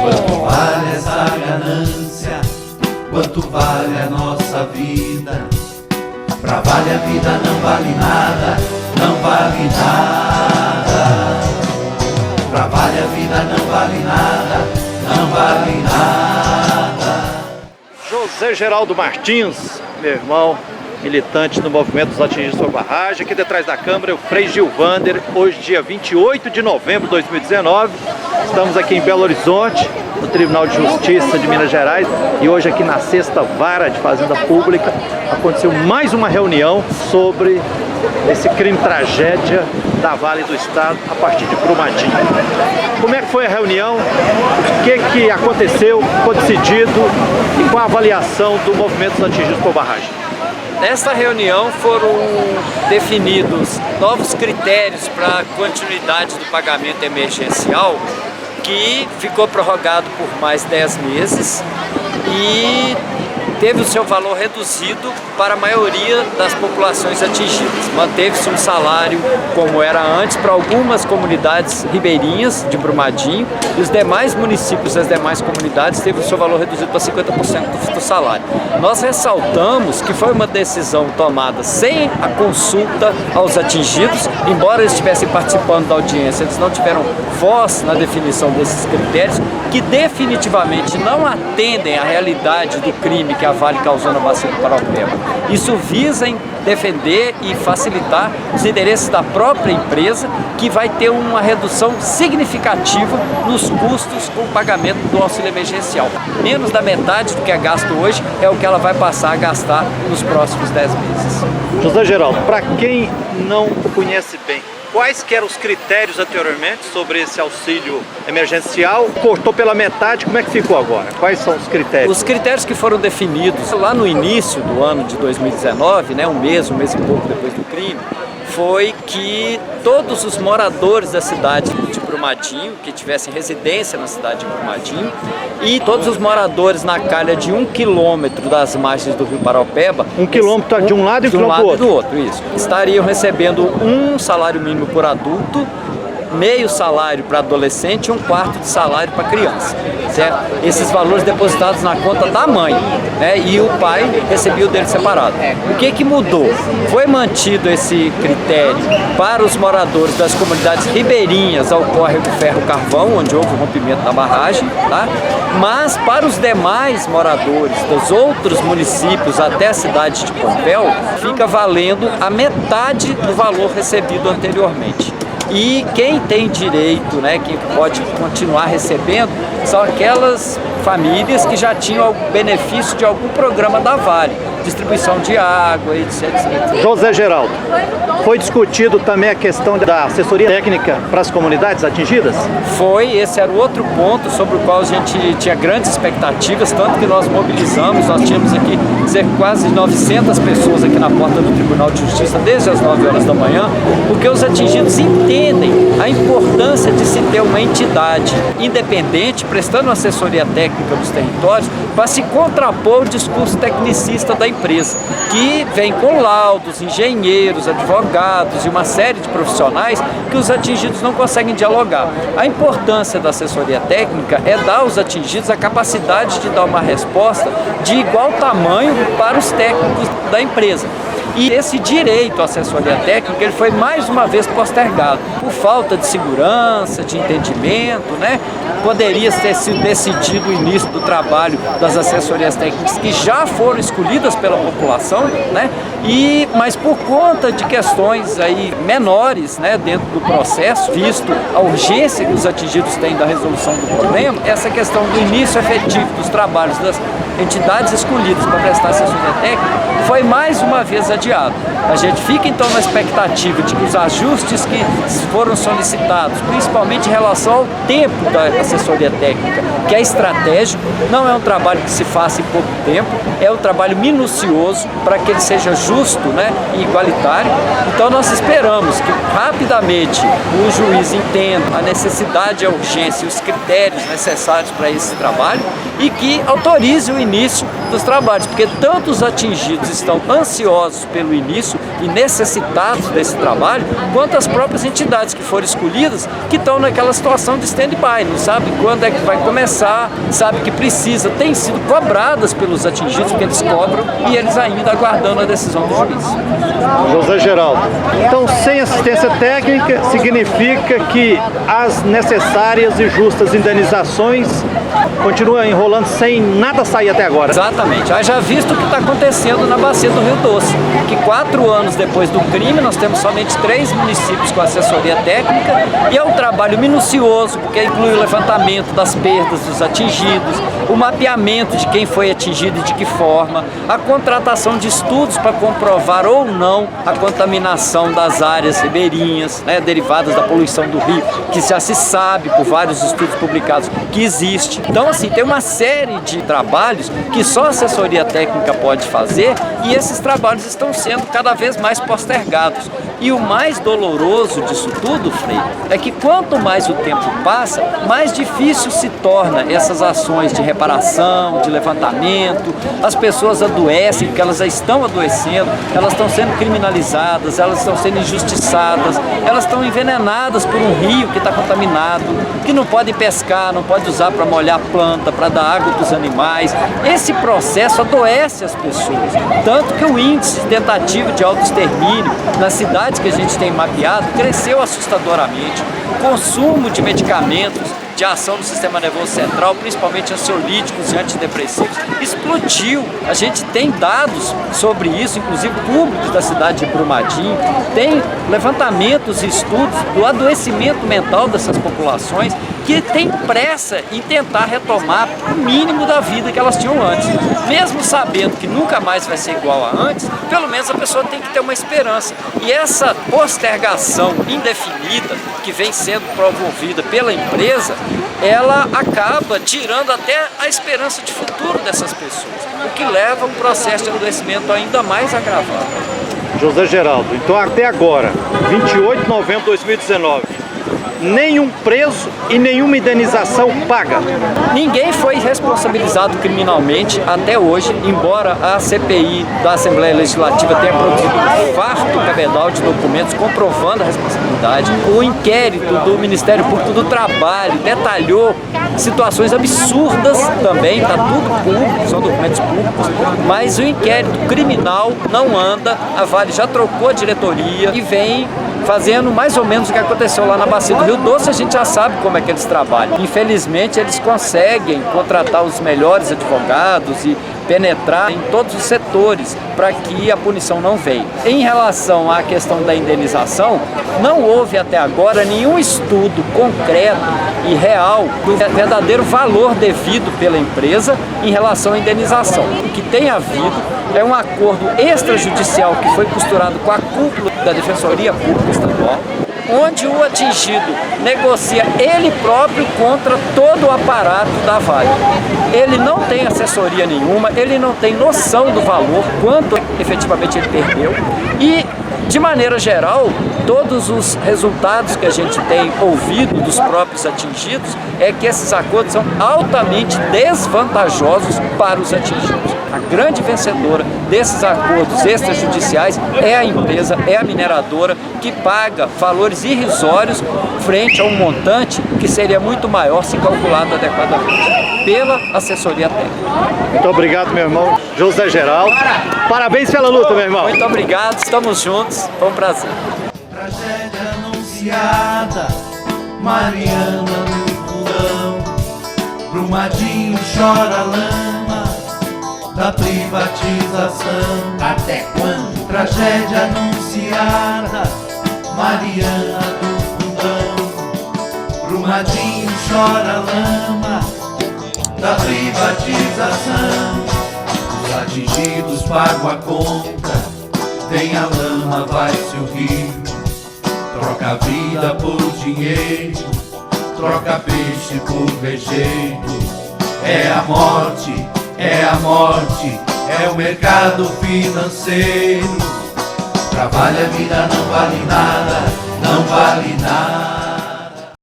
Quanto vale essa ganância? Quanto vale a nossa vida? Pra vale a vida não vale nada, não vale nada. Pra vale a vida não vale nada, não vale nada. José Geraldo Martins, meu irmão, militante no movimento dos atingidos por barragem. Aqui detrás da câmera, o Frei Gilvander. Hoje, dia 28 de novembro de 2019. Estamos aqui em Belo Horizonte, no Tribunal de Justiça de Minas Gerais. E hoje aqui na Sexta Vara de Fazenda Pública aconteceu mais uma reunião sobre esse crime tragédia da Vale do Estado a partir de Brumadinho. Como é que foi a reunião? O que aconteceu, ficou decidido e qual a avaliação do movimento dos atingidos por barragem? Nesta reunião foram definidos novos critérios para a continuidade do pagamento emergencial, que ficou prorrogado por mais 10 meses e teve o seu valor reduzido para a maioria das populações atingidas. Manteve-se um salário como era antes para algumas comunidades ribeirinhas de Brumadinho, e os demais municípios e as demais comunidades teve o seu valor reduzido para 50% do salário. Nós ressaltamos que foi uma decisão tomada sem a consulta aos atingidos, embora eles estivessem participando da audiência, eles não tiveram voz na definição desses critérios, que definitivamente não atendem à realidade do crime que a Vale causou na bacia do Paraopeba. Isso visa defender e facilitar os interesses da própria empresa, que vai ter uma redução significativa nos custos com o pagamento do auxílio emergencial. Menos da metade do que é gasto hoje é o que ela vai passar a gastar nos próximos 10 meses. José Geraldo, para quem não conhece bem, quais que eram os critérios anteriormente sobre esse auxílio emergencial? Cortou pela metade, como é que ficou agora? Quais são os critérios? Os critérios que foram definidos lá no início do ano de 2019, um mês e pouco depois do crime, foi que todos os moradores da cidade de Brumadinho, que tivessem residência na cidade de Brumadinho, e todos os moradores na calha de 1 quilômetro das margens do rio Paraopeba, 1 quilômetro de um lado e 1 quilômetro do outro, isso, estariam recebendo um salário mínimo por adulto, meio salário para adolescente e 1/4 de salário para criança, certo? Esses valores depositados na conta da mãe, e o pai recebia o dele separado. O que mudou? Foi mantido esse critério para os moradores das comunidades ribeirinhas ao córrego Ferro Carvão, onde houve o rompimento da barragem, tá? Mas para os demais moradores dos outros municípios até a cidade de Pompéu, fica valendo a metade do valor recebido anteriormente. E quem tem direito, quem pode continuar recebendo, são aquelas famílias que já tinham o benefício de algum programa da Vale, distribuição de água, etc. José Geraldo, foi discutido também a questão da assessoria técnica para as comunidades atingidas? Esse era o outro ponto sobre o qual a gente tinha grandes expectativas, tanto que nós mobilizamos, nós tínhamos aqui quase 900 pessoas aqui na porta do Tribunal de Justiça desde as 9 horas da manhã, porque os atingidos entendem a importância de se ter uma entidade independente, prestando assessoria técnica nos territórios, para se contrapor ao discurso tecnicista da empresa, que vem com laudos, engenheiros, advogados e uma série de profissionais que os atingidos não conseguem dialogar. A importância da assessoria técnica é dar aos atingidos a capacidade de dar uma resposta de igual tamanho para os técnicos da empresa. E esse direito à assessoria técnica ele foi mais uma vez postergado por falta de segurança, de entendimento, Poderia ter sido decidido o início do trabalho das assessorias técnicas que já foram escolhidas pela população, mas por conta de questões aí menores, dentro do processo, visto a urgência que os atingidos têm da resolução do problema, essa questão do início efetivo dos trabalhos das entidades escolhidas para prestar assessoria técnica foi mais uma vez adiado. A gente fica então na expectativa de que os ajustes que foram solicitados, principalmente em relação ao tempo da assessoria técnica, que é estratégico, não é um trabalho que se faça em pouco tempo, é um trabalho minucioso para que ele seja justo, e igualitário. Então nós esperamos que rapidamente o juiz entenda a necessidade, a urgência e os critérios necessários para esse trabalho e que autorize o início dos trabalhos, porque tantos atingidos estão ansiosos pelo início e necessitados desse trabalho, quanto as próprias entidades que foram escolhidas, que estão naquela situação de stand-by, não sabe quando é que vai começar, sabe que precisa, têm sido cobradas pelos atingidos, porque eles cobram, e eles ainda aguardando a decisão do juiz. José Geraldo, então sem assistência técnica significa que as necessárias e justas indenizações continuam enrolando sem nada sair até agora. Exatamente. Já visto o que está acontecendo na Bacia do Rio Doce, que 4 anos depois do crime nós temos somente 3 municípios com assessoria técnica, e é um trabalho minucioso, porque inclui o levantamento das perdas dos atingidos, o mapeamento de quem foi atingido e de que forma, a contratação de estudos para comprovar ou não a contaminação das áreas ribeirinhas, né, derivadas da poluição do rio, que já se sabe por vários estudos publicados que existe. Então, assim, tem uma série de trabalhos que só a assessoria técnica pode fazer, e esses trabalhos estão sendo cada vez mais postergados. E o mais doloroso disso tudo, Frei, é que quanto mais o tempo passa, mais difícil se torna essas ações de reparação, de levantamento. As pessoas adoecem, porque elas já estão adoecendo, elas estão sendo criminalizadas, elas estão sendo injustiçadas, elas estão envenenadas por um rio que está contaminado, que não podem pescar, não pode usar para molhar a planta, para dar água para os animais. Esse processo adoece as pessoas, tanto que o índice de tentativa de autoextermínio nas cidades que a gente tem mapeado cresceu assustadoramente. O consumo de medicamentos de ação no sistema nervoso central, principalmente ansiolíticos e antidepressivos, explodiu. A gente tem dados sobre isso, inclusive públicos da cidade de Brumadinho, tem levantamentos e estudos do adoecimento mental dessas populações que têm pressa em tentar retomar o mínimo da vida que elas tinham antes. Mesmo sabendo que nunca mais vai ser igual a antes, pelo menos a pessoa tem que ter uma esperança. E essa postergação indefinida que vem sendo promovida pela empresa, ela acaba tirando até a esperança de futuro dessas pessoas, o que leva a um processo de adoecimento ainda mais agravado. José Geraldo, então até agora, 28 de novembro de 2019, nenhum preso e nenhuma indenização paga. Ninguém foi responsabilizado criminalmente até hoje, embora a CPI da Assembleia Legislativa tenha produzido um farto cabedal de documentos comprovando a responsabilidade. O inquérito do Ministério Público do Trabalho detalhou situações absurdas também, está tudo público, são documentos públicos, mas o inquérito criminal não anda. A Vale já trocou a diretoria e vem fazendo mais ou menos o que aconteceu lá na Bacia do Rio Doce. A gente já sabe como é que eles trabalham. Infelizmente, eles conseguem contratar os melhores advogados e penetrar em todos os setores para que a punição não venha. Em relação à questão da indenização, não houve até agora nenhum estudo concreto e real do verdadeiro valor devido pela empresa em relação à indenização. O que tem havido é um acordo extrajudicial que foi costurado com a cúpula da Defensoria Pública Estadual, onde o atingido negocia ele próprio contra todo o aparato da Vale. Ele não tem assessoria nenhuma, ele não tem noção do valor, quanto efetivamente ele perdeu, e, de maneira geral, todos os resultados que a gente tem ouvido dos próprios atingidos é que esses acordos são altamente desvantajosos para os atingidos. A grande vencedora desses acordos extrajudiciais é a empresa, é a mineradora, que paga valores irrisórios frente a um montante que seria muito maior se calculado adequadamente pela assessoria técnica. Muito obrigado, meu irmão José Geraldo. Parabéns pela luta, meu irmão. Muito obrigado, estamos juntos, foi um prazer. Tragédia anunciada, Mariana no fundão, Brumadinho chora lama da privatização. Até quando? Tragédia anunciada, Mariana do fundão, Brumadinho chora lama da privatização. Os atingidos pagam a conta, vem a lama, vai-se o rio, troca a vida por dinheiro, troca peixe por rejeito. É a morte, é a morte, é o mercado financeiro. Trabalha, a vida não vale nada, não vale nada.